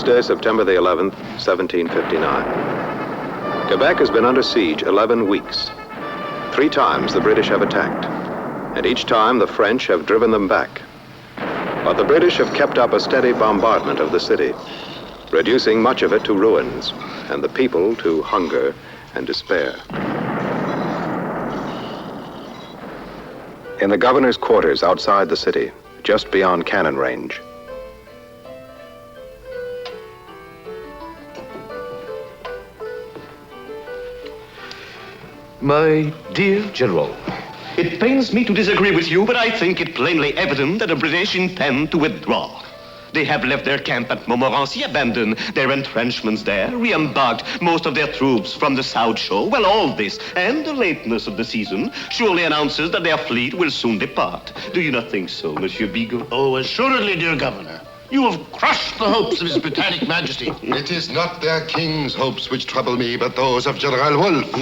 Tuesday, September the 11th, 1759. Quebec has been under siege 11 weeks. 3 times the British have attacked, and each time the French have driven them back. But the British have kept up a steady bombardment of the city, reducing much of it to ruins, and the people to hunger and despair. In the governor's quarters outside the city, just beyond cannon range, my dear General, it pains me to disagree with you, but I think it plainly evident that the British intend to withdraw. They have left their camp at Montmorency, abandoned their entrenchments there, re-embarked most of their troops from the South Shore. Well, all this, and the lateness of the season, surely announces that their fleet will soon depart. Do you not think so, Monsieur Bigot? Oh, assuredly, dear Governor. You have crushed the hopes of His Britannic Majesty. It is not their king's hopes which trouble me, but those of General Wolfe.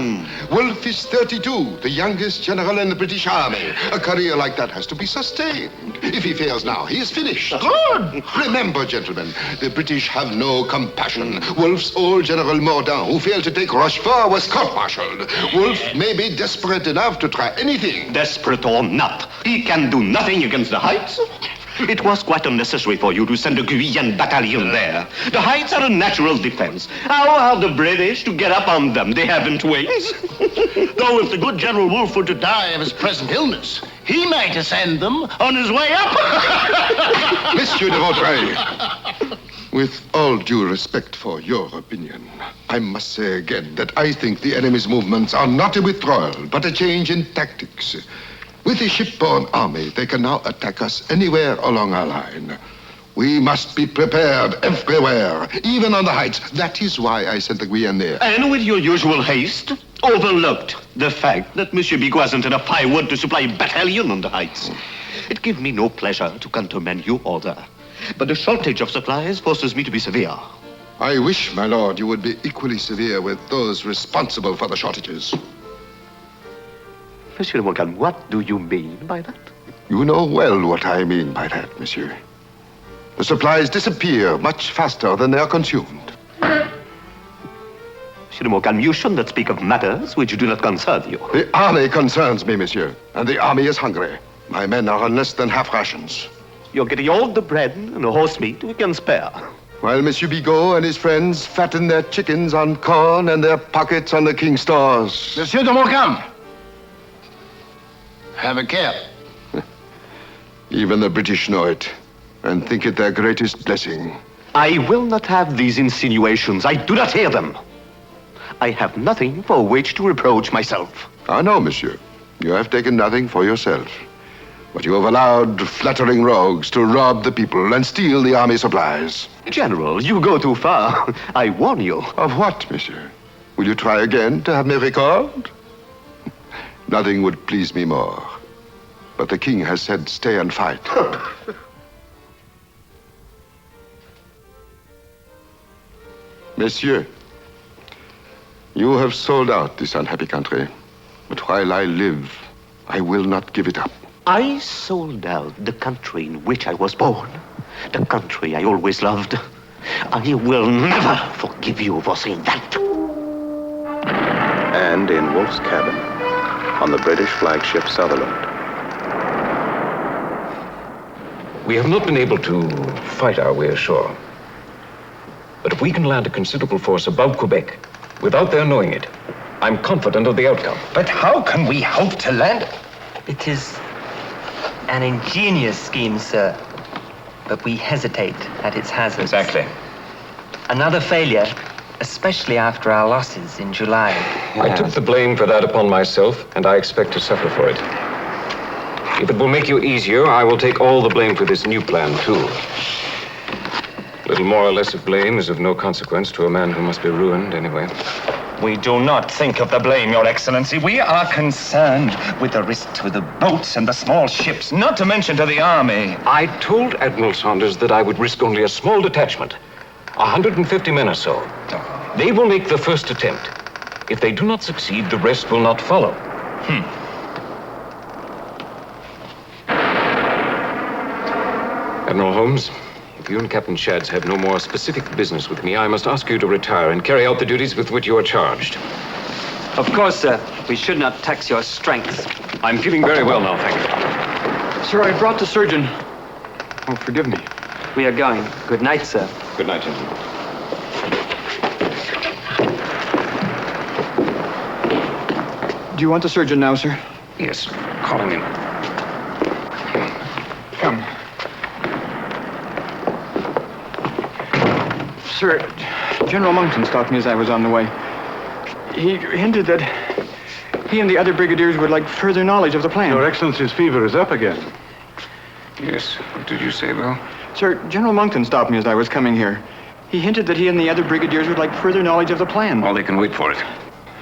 Wolfe is 32, the youngest general in the British Army. A career like that has to be sustained. If he fails now, he is finished. Good. Remember, gentlemen, the British have no compassion. Wolfe's old General Mordaunt, who failed to take Rochefort, was court-martialed. Wolfe may be desperate enough to try anything. Desperate or not, he can do nothing against the Heights. It was quite unnecessary for you to send a Guyenne battalion there. The Heights are a natural defense. How are the British to get up on them? They haven't wings. Though if the good General Wolfe were to die of his present illness, he might ascend them on his way up. Monsieur de Vaudreuil, with all due respect for your opinion, I must say again that I think the enemy's movements are not a withdrawal, but a change in tactics. With a shipborne army, they can now attack us anywhere along our line. We must be prepared everywhere, even on the heights. That is why I sent the Guyenne there. And with your usual haste, overlooked the fact that Monsieur Bigot hasn't enough firewood to supply a battalion on the Heights. It gives me no pleasure to countermand your order, but the shortage of supplies forces me to be severe. I wish, my lord, you would be equally severe with those responsible for the shortages. Monsieur de Montcalm, what do you mean by that? You know well what I mean by that, monsieur. The supplies disappear much faster than they are consumed. Monsieur de Montcalm, you should not speak of matters which do not concern you. The army concerns me, monsieur, and the army is hungry. My men are on less than half rations. You're getting all the bread and the horse meat we can spare. While Monsieur Bigot and his friends fatten their chickens on corn and their pockets on the king's stores. Monsieur de Montcalm, have a care. Even the British know it and think it their greatest blessing. I will not have these insinuations. I do not hear them. I have nothing for which to reproach myself. I know, monsieur. You have taken nothing for yourself. But you have allowed flattering rogues to rob the people and steal the army supplies. General, you go too far. I warn you. Of what, monsieur? Will you try again to have me recalled? Nothing would please me more. But the king has said, stay and fight. Messieurs, you have sold out this unhappy country. But while I live, I will not give it up. I sold out the country in which I was born. The country I always loved. I will never forgive you for saying that. And in Wolfe's cabin, on the British flagship Sutherland. We have not been able to fight our way ashore. But if we can land a considerable force above Quebec, without their knowing it, I'm confident of the outcome. But how can we hope to land it? It is an ingenious scheme, sir. But we hesitate at its hazards. Exactly. Another failure, especially after our losses in July. I took the blame for that upon myself, and I expect to suffer for it. If it will make you easier, I will take all the blame for this new plan, too. Little more or less of blame is of no consequence to a man who must be ruined anyway. We do not think of the blame, Your Excellency. We are concerned with the risk to the boats and the small ships, not to mention to the army. I told Admiral Saunders that I would risk only a small detachment, 150 men or so. They will make the first attempt. If they do not succeed, the rest will not follow. Admiral Holmes, you and Captain Shads have no more specific business with me, I must ask you to retire and carry out the duties with which you are charged. Of course, sir. We should not tax your strength. I'm feeling very well now, thank you. Sir, I brought the surgeon. Oh, forgive me. We are going. Good night, sir. Good night, gentlemen. Do you want the surgeon now, sir? Yes, call him in. Come. Sir, General Monkton stopped me as I was on the way. He hinted that he and the other brigadiers would like further knowledge of the plan. Your Excellency's fever is up again. Yes, what did you say, Bill? Sir, General Monkton stopped me as I was coming here. He hinted that he and the other brigadiers would like further knowledge of the plan. Well, they can wait for it.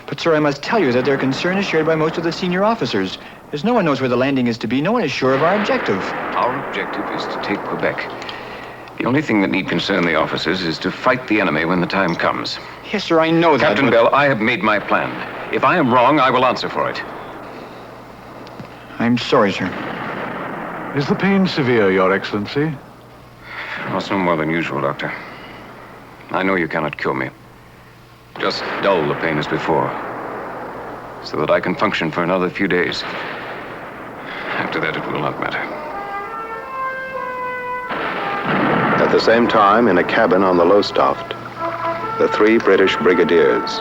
But, sir, I must tell you that their concern is shared by most of the senior officers. As no one knows where the landing is to be, no one is sure of our objective. Our objective is to take Quebec. The only thing that need concern the officers is to fight the enemy when the time comes. Yes, sir, I know that. Captain but... Bell, I have made my plan. If I am wrong, I will answer for it. I'm sorry, sir. Is the pain severe, Your Excellency? Oh, no more than usual, Doctor. I know you cannot cure me. Just dull the pain as before, so that I can function for another few days. After that, it will not matter. At the same time, in a cabin on the Lowestoft, the 3 British brigadiers.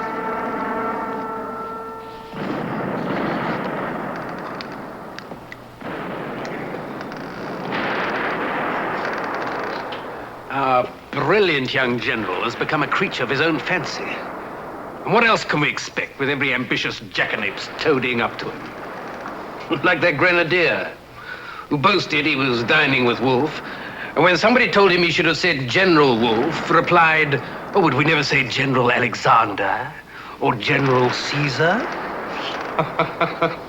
Our brilliant young general has become a creature of his own fancy. And what else can we expect with every ambitious jackanapes toadying up to him? Like that grenadier who boasted he was dining with Wolfe, and when somebody told him he should have said General Wolfe, replied, "Oh, would we never say General Alexander or General Caesar?"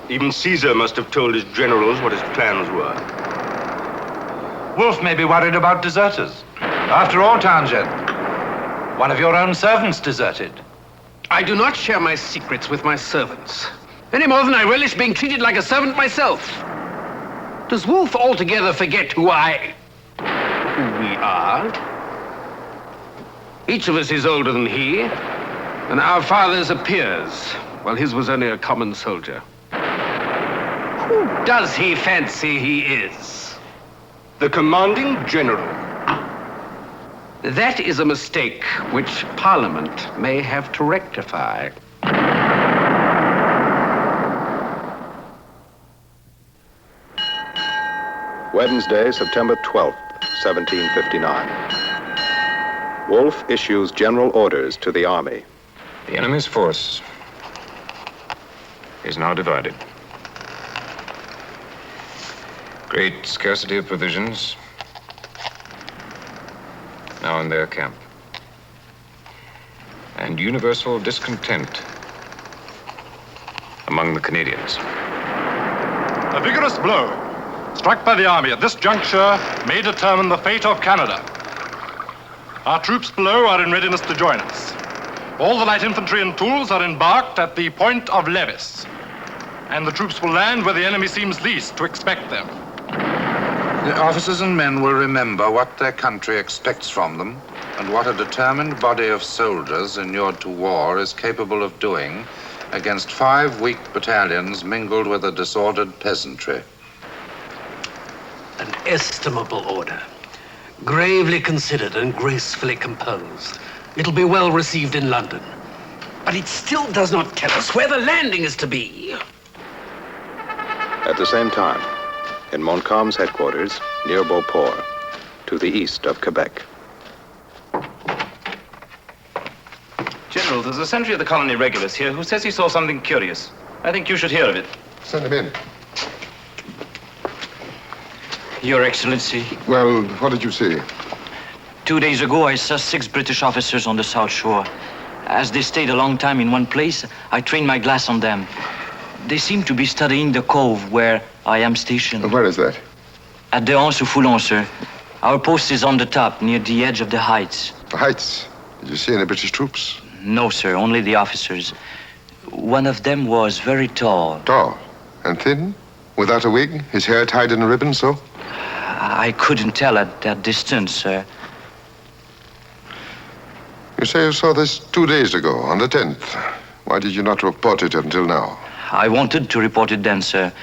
Even Caesar must have told his generals what his plans were. Wolfe may be worried about deserters. After all, Townsend, one of your own servants deserted. I do not share my secrets with my servants, any more than I relish being treated like a servant myself. Does Wolfe altogether forget who we are? Each of us is older than he, and our fathers are peers, while his was only a common soldier. Who does he fancy he is? The commanding general. That is a mistake which Parliament may have to rectify. Wednesday, September 12th, 1759. Wolfe issues general orders to the army. The enemy's force is now divided. Great scarcity of provisions now in their camp. And universal discontent among the Canadians. A vigorous blow struck by the army at this juncture may determine the fate of Canada. Our troops below are in readiness to join us. All the light infantry and tools are embarked at the point of Levis, and the troops will land where the enemy seems least to expect them. The officers and men will remember what their country expects from them and what a determined body of soldiers inured to war is capable of doing against 5 weak battalions mingled with a disordered peasantry. An estimable order, gravely considered and gracefully composed. It'll be well received in London, but it still does not tell us where the landing is to be. At the same time, in Montcalm's headquarters near Beauport, to the east of Quebec. General, there's a sentry of the colony regulars here who says he saw something curious. I think you should hear of it. Send him in. Your Excellency. Well, what did you see? 2 days ago, I saw 6 British officers on the South Shore. As they stayed a long time in one place, I trained my glass on them. They seem to be studying the cove where I am stationed. Where is that? At the Anse au Foulon, sir. Our post is on the top, near the edge of the heights. The heights? Did you see any British troops? No, sir, only the officers. One of them was very tall. Tall? And thin? Without a wig? His hair tied in a ribbon, so? I couldn't tell at that distance, sir. You say you saw this 2 days ago, on the 10th. Why did you not report it until now? I wanted to report it then, sir,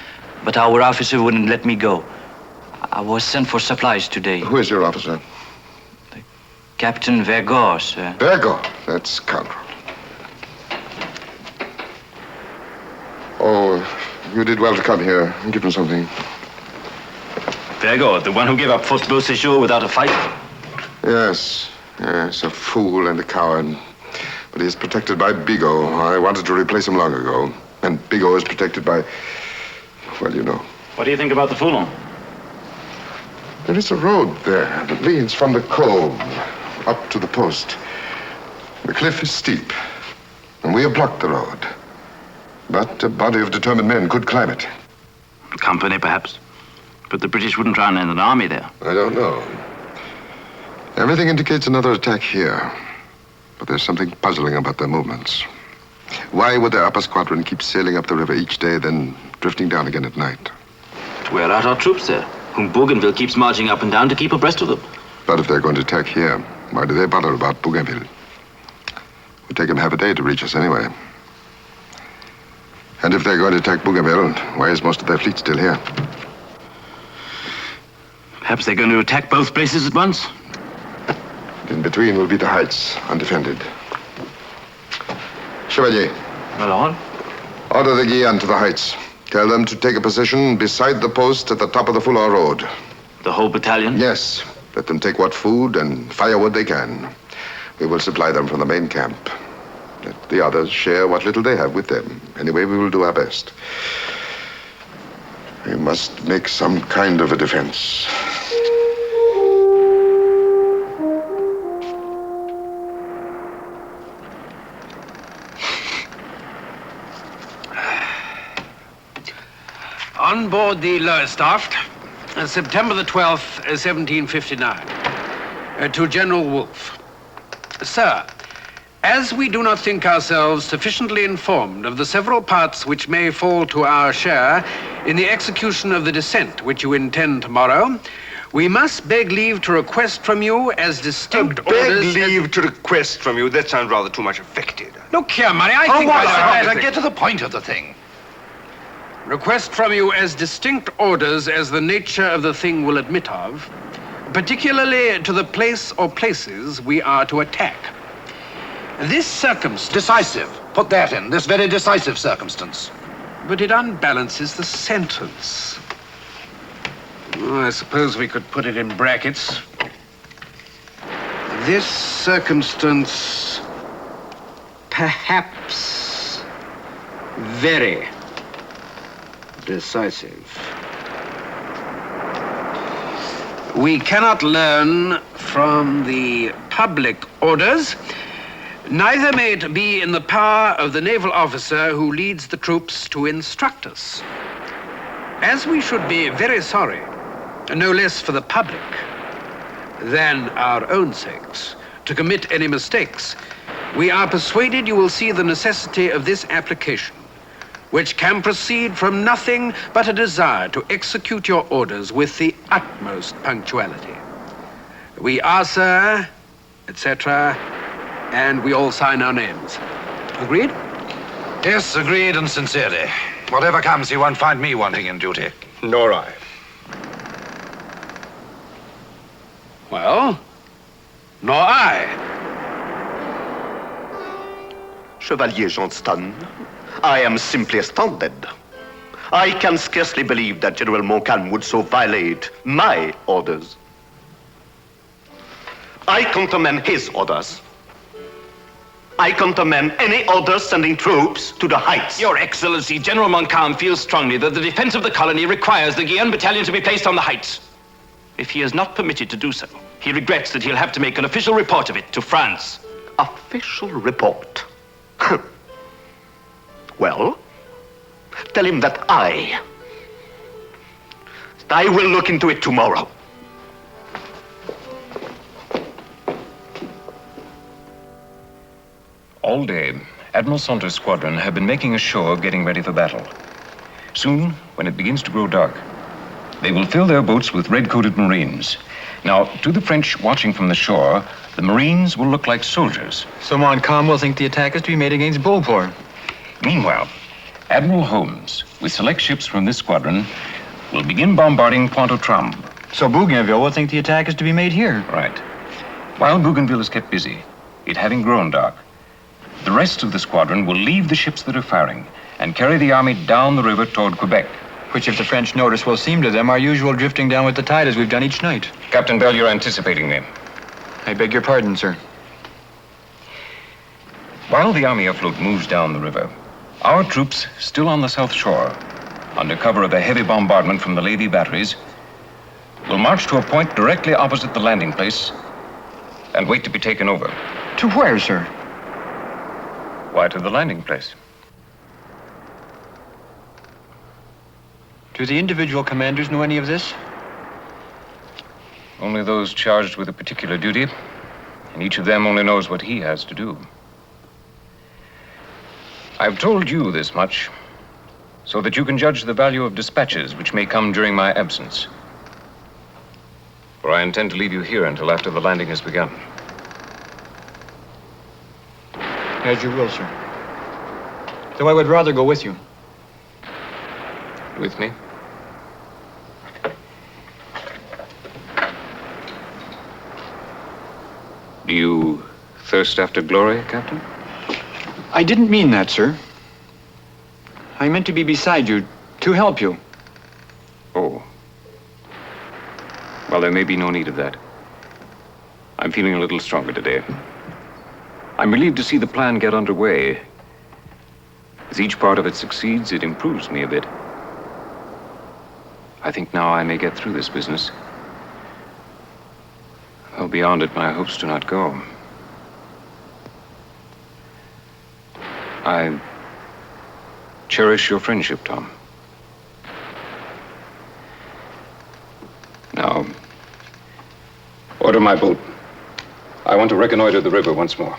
but our officer wouldn't let me go. I was sent for supplies today. Who is your officer? Captain Wargon, sir. Wargon? That scoundrel. Oh, you did well to come here. Give him something. Wargon, the one who gave up Fort Beauséjour without a fight? Yes, a fool and a coward. But he is protected by Bigot. I wanted to replace him long ago. And Bigot is protected by... well, you know. What do you think about the Foulon? There is a road there that leads from the cove up to the post. The cliff is steep, and we have blocked the road. But a body of determined men could climb it. A company, perhaps. But the British wouldn't try and land an army there. I don't know. Everything indicates another attack here. But there's something puzzling about their movements. Why would their upper squadron keep sailing up the river each day, then drifting down again at night? Where are our troops there, whom Bougainville keeps marching up and down to keep abreast of them? But if they're going to attack here, why do they bother about Bougainville? It would take them half a day to reach us anyway. And if they're going to attack Bougainville, why is most of their fleet still here? Perhaps they're going to attack both places at once? In between will be the heights, undefended. Chevalier. Allan? Order the Guillen to the heights. Tell them to take a position beside the post at the top of the Foulon Road. The whole battalion? Yes. Let them take what food and firewood they can. We will supply them from the main camp. Let the others share what little they have with them. Anyway, we will do our best. We must make some kind of a defense. On board the Lowestoft, September the 12th, 1759. To General Wolfe. Sir, as we do not think ourselves sufficiently informed of the several parts which may fall to our share in the execution of the descent which you intend tomorrow, we must beg leave to request from you as distinct orders... Beg leave to request from you? That sounds rather too much affected. Look here, Murray, I think... Get to the point of the thing. Request from you as distinct orders as the nature of the thing will admit of, particularly to the place or places we are to attack. This circumstance... Decisive. Put that in. This very decisive circumstance. But it unbalances the sentence. Oh, I suppose we could put it in brackets. This circumstance... perhaps... very... decisive. We cannot learn from the public orders. Neither may it be in the power of the naval officer who leads the troops to instruct us. As we should be very sorry, no less for the public than our own sakes, to commit any mistakes, we are persuaded you will see the necessity of this application, which can proceed from nothing but a desire to execute your orders with the utmost punctuality. We are, sir, etc., and we all sign our names. Agreed? Yes, agreed and sincerely. Whatever comes, he won't find me wanting in duty. Nor I. Well, nor I. Chevalier Johnston, I am simply astounded. I can scarcely believe that General Montcalm would so violate my orders. I countermand his orders. I countermand any orders sending troops to the heights. Your Excellency, General Montcalm feels strongly that the defense of the colony requires the Guillen battalion to be placed on the heights. If he is not permitted to do so, he regrets that he'll have to make an official report of it to France. Official report? Well, tell him that I will look into it tomorrow. All day, Admiral Saunders' squadron have been making a show of getting ready for battle. Soon, when it begins to grow dark, they will fill their boats with red-coated Marines. Now, to the French watching from the shore, the Marines will look like soldiers. So Montcalm will think the attack is to be made against Beauport. Meanwhile, Admiral Holmes, with select ships from this squadron, will begin bombarding Pointe-aux-Trembles. So Bougainville will think the attack is to be made here. Right. While Bougainville is kept busy, it having grown dark, the rest of the squadron will leave the ships that are firing and carry the army down the river toward Quebec. Which, if the French notice, will seem to them our usual drifting down with the tide as we've done each night. Captain Bell, you're anticipating me. I beg your pardon, sir. While the army afloat moves down the river, our troops, still on the south shore, under cover of a heavy bombardment from the Levy batteries, will march to a point directly opposite the landing place and wait to be taken over. To where, sir? Why, to the landing place. Do the individual commanders know any of this? Only those charged with a particular duty, and each of them only knows what he has to do. I've told you this much, so that you can judge the value of dispatches which may come during my absence. For I intend to leave you here until after the landing has begun. As you will, sir. Though I would rather go with you. With me? Do you thirst after glory, Captain? I didn't mean that, sir. I meant to be beside you, to help you. Oh. Well, there may be no need of that. I'm feeling a little stronger today. I'm relieved to see the plan get underway. As each part of it succeeds, it improves me a bit. I think now I may get through this business. Though beyond it, my hopes do not go. I cherish your friendship, Tom. Now, order my boat. I want to reconnoiter the river once more.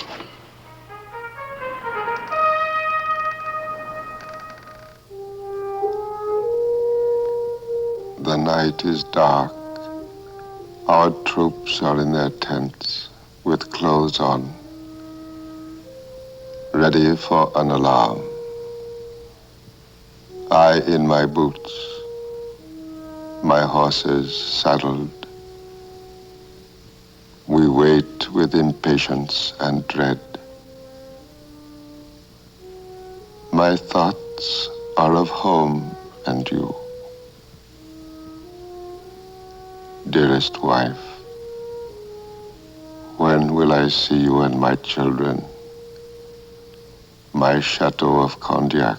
The night is dark. Our troops are in their tents with clothes on, ready for an alarm. I in my boots, my horses saddled. We wait with impatience and dread. My thoughts are of home and you. Dearest wife, when will I see you and my children? My chateau of Cognac,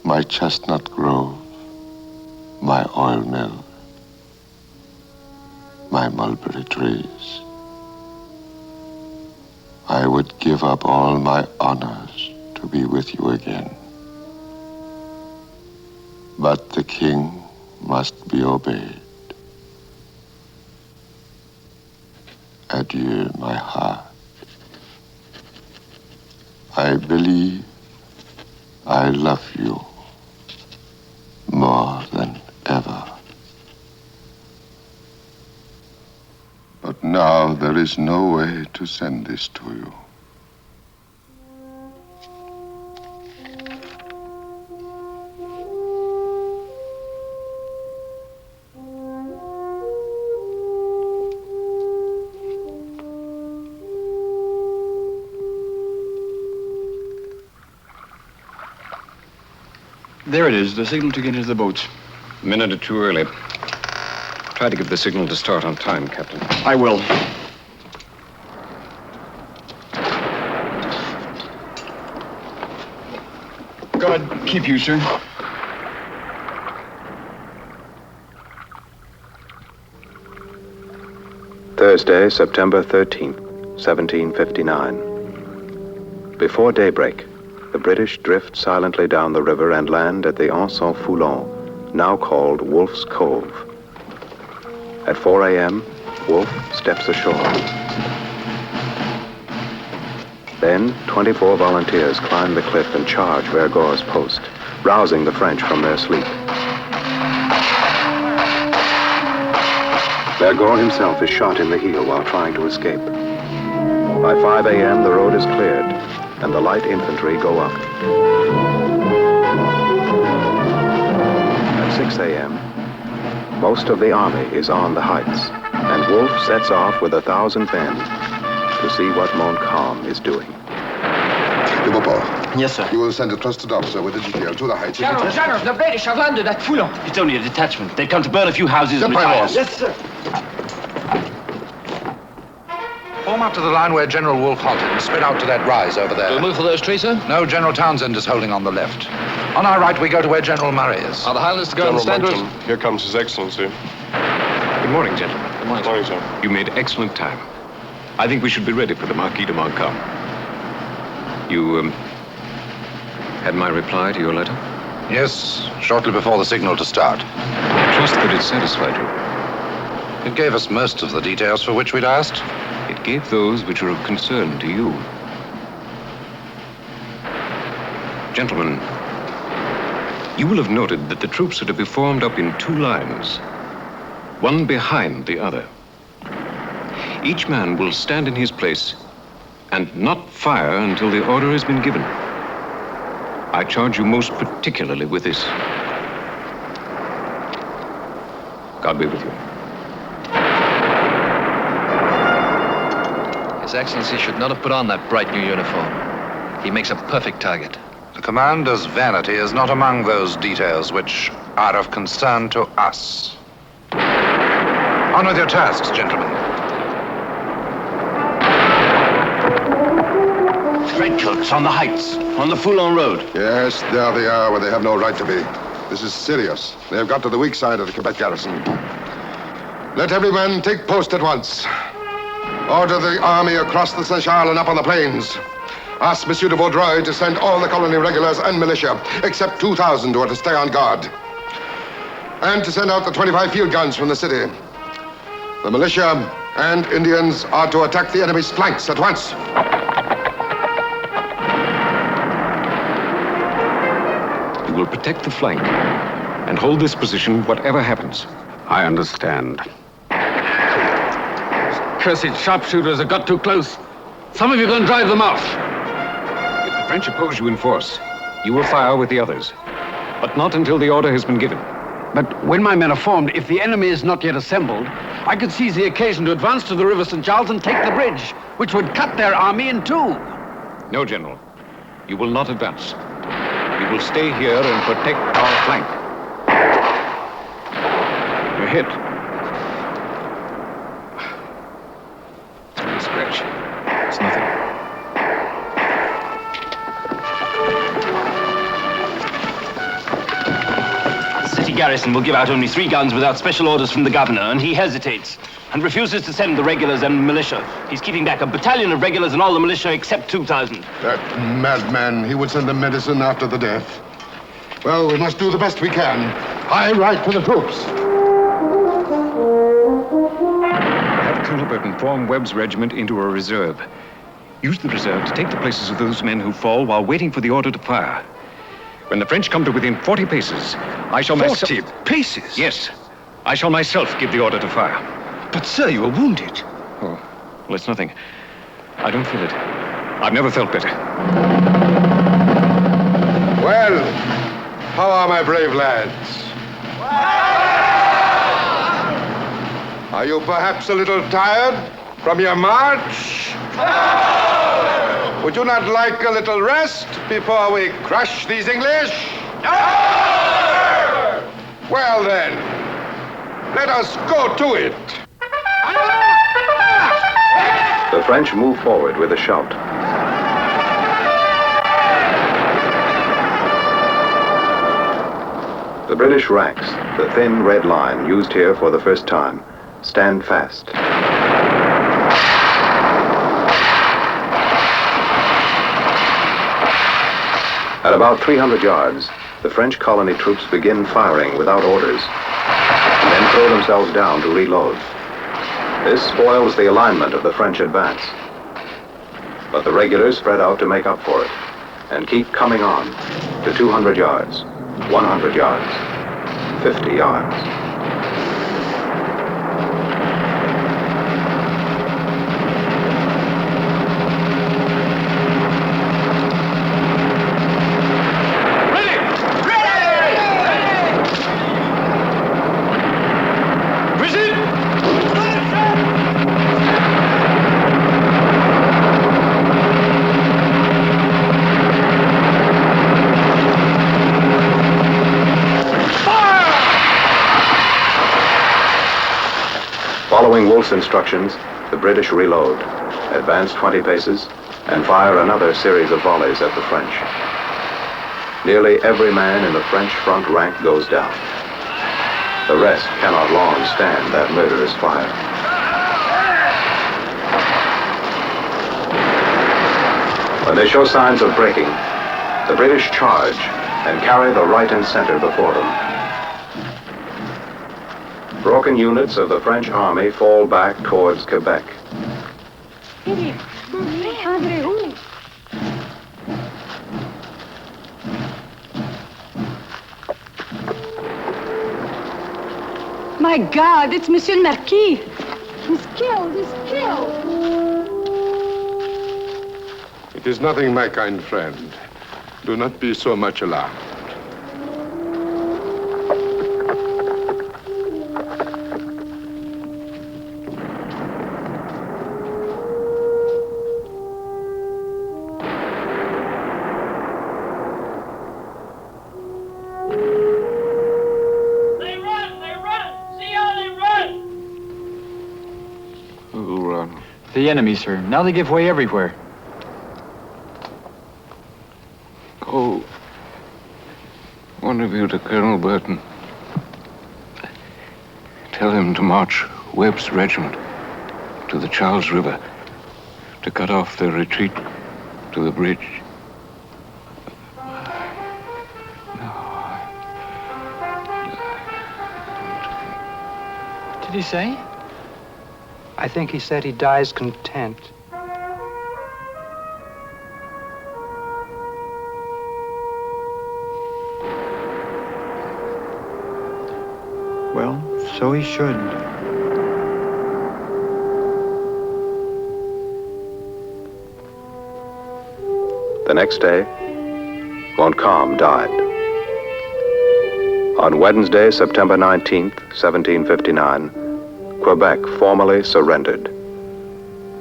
my chestnut grove, my oil mill, my mulberry trees. I would give up all my honors to be with you again. But the king must be obeyed. Adieu, my heart. I believe I love you more than ever. But now there is no way to send this to you. There it is, the signal to get into the boats. A minute or two early. Try to give the signal to start on time, Captain. I will. God keep you, sir. Thursday, September 13th, 1759. Before daybreak, the British drift silently down the river and land at the Anse-en-Foulon, now called Wolfe's Cove. At 4 a.m., Wolfe steps ashore. Then, 24 volunteers climb the cliff and charge Vergor's post, rousing the French from their sleep. Wargon himself is shot in the heel while trying to escape. By 5 a.m., the road is cleared, and the light infantry go up. At 6 a.m., most of the army is on the heights, and Wolfe sets off with 1,000 men to see what Montcalm is doing. Yes, sir. You will send a trusted officer with a detail to the heights. General, the British have landed at Foulon. It's only a detachment. They've come to burn a few houses and Yes, retire. Yes, sir. Form up to the line where General Wolfe halted and spread out to that rise over there. We'll move for those trees, sir? No, General Townsend is holding on the left. On our right, we go to where General Murray is. Are the Highlanders to go and stand with? Here comes His Excellency. Good morning, gentlemen. Good morning, Good morning, sir. You made excellent time. I think we should be ready for the Marquis de Montcalm. You, had my reply to your letter? Yes, shortly before the signal to start. I trust that it satisfied you. It gave us most of the details for which we'd asked. It gave those which are of concern to you. Gentlemen, you will have noted that the troops are to be formed up in 2 lines, one behind the other. Each man will stand in his place and not fire until the order has been given. I charge you most particularly with this. God be with you. His Excellency should not have put on that bright new uniform. He makes a perfect target. The commander's vanity is not among those details which are of concern to us. On with your tasks, gentlemen. Redcoats on the heights, on the Foulon Road. Yes, there they are where they have no right to be. This is serious. They have got to the weak side of the Quebec garrison. Let every man take post at once. Order the army across the St. Charles and up on the plains. Ask Monsieur de Vaudreuil to send all the colony regulars and militia, except 2,000 who are to stay on guard. And to send out the 25 field guns from the city. The militia and Indians are to attack the enemy's flanks at once. You will protect the flank and hold this position whatever happens. I understand. Cursed sharpshooters have got too close. Some of you go and drive them off. If the French oppose you in force, you will fire with the others. But not until the order has been given. But when my men are formed, if the enemy is not yet assembled, I could seize the occasion to advance to the River St. Charles and take the bridge, which would cut their army in 2. No, General. You will not advance. You will stay here and protect our flank. You're hit. It's only a scratch. It's nothing. The city garrison will give out only 3 guns without special orders from the governor, and he hesitates and refuses to send the regulars and militia. He's keeping back a battalion of regulars and all the militia except 2,000. That madman, he would send the medicine after the death. Well, we must do the best we can. I write to the troops. Have Colonel Burton form Webb's regiment into a reserve. Use the reserve to take the places of those men who fall while waiting for the order to fire. When the French come to within 40 paces, I shall 40 paces? Yes. I shall myself give the order to fire. But, sir, you are wounded. Oh, well, it's nothing. I don't feel it. I've never felt better. Well, how are my brave lads? Are you perhaps a little tired from your march? Would you not like a little rest before we crush these English? Well then, let us go to it. The French move forward with a shout. The British ranks, the thin red line used here for the first time, stand fast. At about 300 yards, the French colony troops begin firing without orders, and then throw themselves down to reload. This spoils the alignment of the French advance. But the regulars spread out to make up for it, and keep coming on to 200 yards, 100 yards, 50 yards. Wolfe's instructions, the British reload, advance 20 paces, and fire another series of volleys at the French. Nearly every man in the French front rank goes down. The rest cannot long stand that murderous fire. When they show signs of breaking, the British charge and carry the right and center before them. Broken units of the French army fall back towards Quebec. My God, it's Monsieur le Marquis. He's killed, he's killed. It is nothing, my kind friend. Do not be so much alarmed. The enemy, sir. Now they give way everywhere. Go, one of you, to Colonel Burton. Tell him to march Webb's regiment to the Charles River to cut off their retreat to the bridge. Did he say? I think he said he dies content. Well, so he should. The next day, Montcalm died. On Wednesday, September 19th, 1759, Quebec formally surrendered,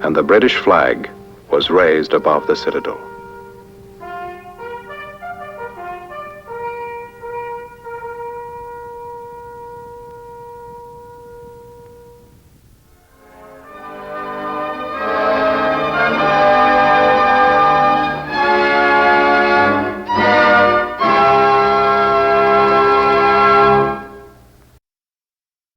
and the British flag was raised above the citadel.